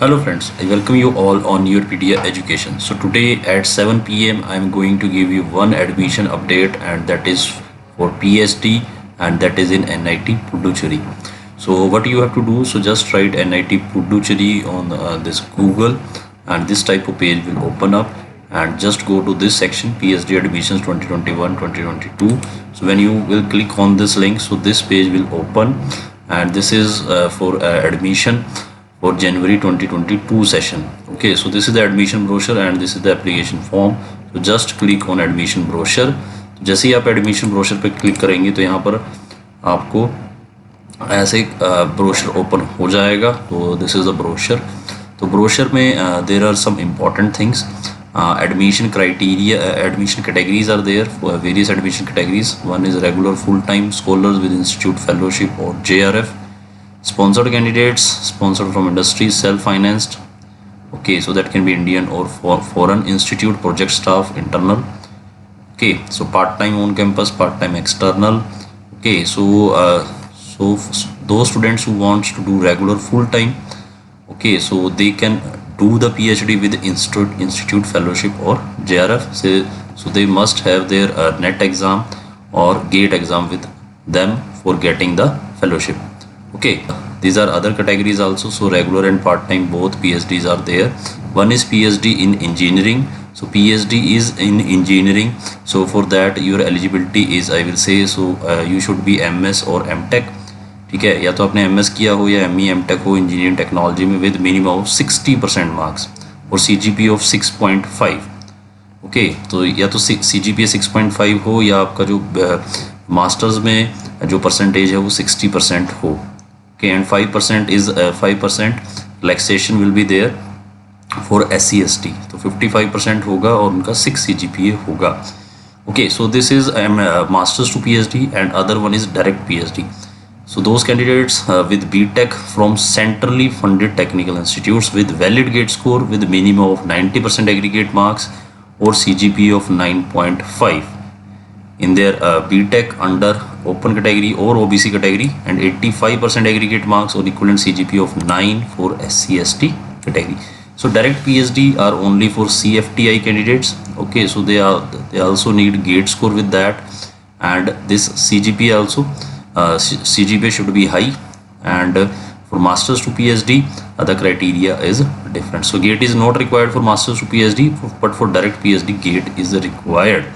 Hello friends, I welcome you all on your PDA Education. So today at 7 p.m. I am going to give you one admission update, and that is for PhD, and that is in NIT Puducherry. So what you have to do, so just write NIT Puducherry on this Google, and this type of page will open up, and just go to this section PhD admissions 2021-2022. So when you will click on this link, so this page will open, and this is for admission for January 2022 session. Okay, so this is the admission brochure and this is the application form. So just click on admission brochure. तो जैसे ही आप admission brochure पे click करेंगे तो यहाँ पर आपको ऐसे ब्रोशर ओपन हो जाएगा. तो दिस इज़ द ब्रोशर. तो ब्रोशर में there are some important things. Admission criteria, admission categories are there for various admission categories. One is regular full-time scholars with institute fellowship or JRF. Sponsored candidates, sponsored from industry, self-financed. Okay, so that can be Indian or foreign institute, project staff, internal. Okay, so part-time on campus, part-time external. Okay, so those students who wants to do regular full-time, okay, so they can do the PhD with institute fellowship or JRF. So they must have their NET exam or GATE exam with them for getting the fellowship. Okay, these are other categories also. So regular and part-time both PhDs are there. One is PhD in engineering. So PhD is in engineering. So for that your eligibility is, I will say, so you should be MS or MTech. ठीक है, या तो आपने MS किया हो या ME MTech हो engineering technology में विद मिनिमम ऑफ 60% मार्क्स और CGPA ऑफ 6.5. ओके, तो या तो CGPA 6.5 हो या आपका जो मास्टर्स में जो परसेंटेज है वो 60% हो. Okay, and 5% is 5% relaxation will be there for SC ST. तो 55% होगा और उनका 6 CGPA होगा. Okay, so this is masters to PhD and other one is direct PhD. So those candidates with BTech from centrally funded technical institutes with valid GATE score with minimum of 90% aggregate marks or CGPA of 9.5 in their BTech under open category or OBC category and 85% aggregate marks or equivalent CGPA of 9 for SC ST category. So direct PhD are only for CFTI candidates. Okay, so they also need GATE score with that, and this CGPA also. CGPA should be high, and for masters to PhD the criteria is different. So GATE is not required for masters to PhD, but for direct PhD GATE is required.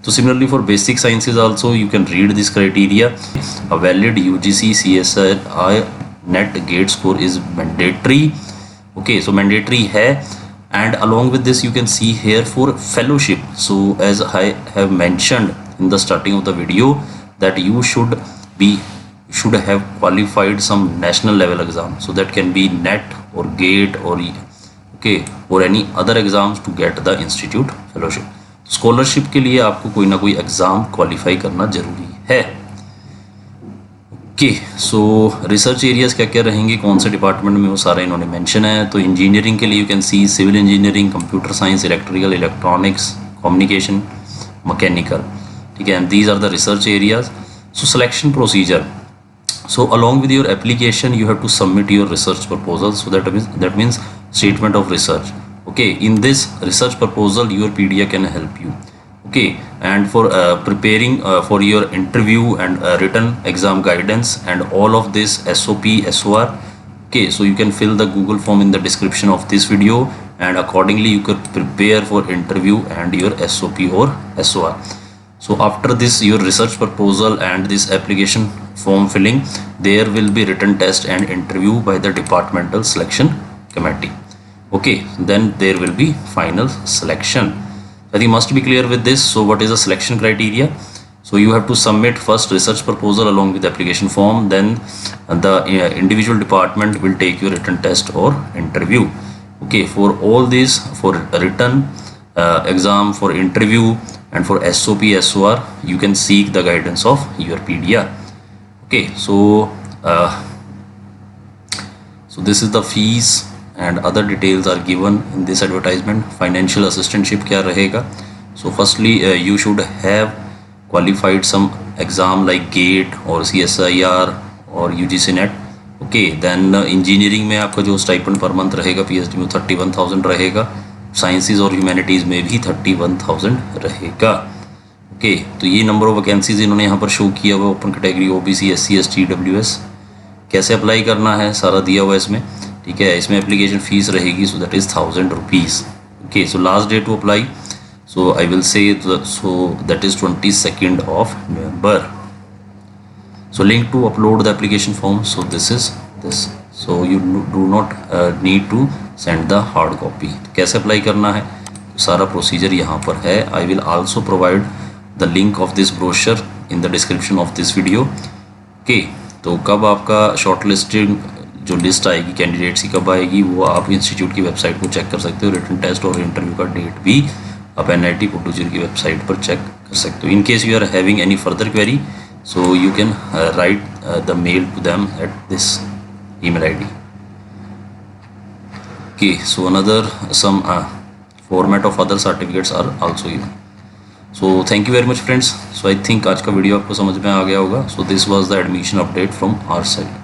So similarly for basic sciences also you can read this criteria. A valid UGC CSI NET GATE score is mandatory. Okay, so mandatory hai, and along with this you can see here for fellowship. So as I have mentioned in the starting of the video that you should have qualified some national level exam. So that can be NET or GATE or okay or any other exams to get the institute fellowship. Scholarship के लिए आपको कोई ना कोई exam qualify करना जरूरी है. Okay, सो research areas क्या क्या रहेंगे, कौन से डिपार्टमेंट में, वो सारा इन्होंने मेंशन है. तो इंजीनियरिंग के लिए you can see civil engineering, computer science, electrical, electronics, communication, mechanical. ठीक है, and these are the research areas. So selection procedure. So along with your application you have to submit your research proposal. So that means statement of research. Okay, in this research proposal your PDA can help you. Okay, and for preparing for your interview and written exam guidance and all of this SOP SOR. Okay, so you can fill the Google form in the description of this video, and accordingly you can prepare for interview and your SOP or SOR. So after this your research proposal and this application form filling, there will be written test and interview by the departmental selection committee. Okay, then there will be final selection. I think must be clear with this. So what is the selection criteria? So you have to submit first research proposal along with the application form, then the individual department will take your written test or interview. Okay, for all these, for written exam, for interview and for SOP SOR you can seek the guidance of your PDA. Okay, so this is the fees and other details are given in this advertisement. Financial assistantship क्या रहेगा? So firstly you should have qualified some exam like GATE or CSIR or UGC NET. Okay then engineering में आपका जो stipend per month रहेगा PhD में 31,000 रहेगा, sciences और humanities में भी 31,000 रहेगा। ओके तो ये नंबर ऑफ वैकेंसीज इन्होंने यहाँ पर शो किया हुआ, open category OBC SC ST EWS. कैसे अप्लाई करना है सारा दिया हुआ है इसमें, ठीक है। इसमें एप्लीकेशन फ़ीस रहेगी, so that is 1000 rupees. Okay so last date to apply, so I will say so that is 22nd of November. So link to upload the application form, so this is this, so you do not need to send the hard copy. कैसे apply करना है सारा procedure यहाँ पर है। I will also provide the link of this brochure in the description of this video. Okay, तो कब आपका शॉर्ट लिस्टिंग जो लिस्ट आएगी कैंडिडेट्स की कब आएगी, वो आप इंस्टीट्यूट की वेबसाइट को चेक कर सकते हो। रिटन टेस्ट और इंटरव्यू का डेट भी आप NIT पुडुचेरी की वेबसाइट पर चेक कर सकते हो। In case you are having any further query, so you can write the mail to them at this email ID. Okay, so another some format of other certificates are also given. So thank you very much friends. So I think आज का video आपको समझ में आ गया होगा. So this was the admission update from our side.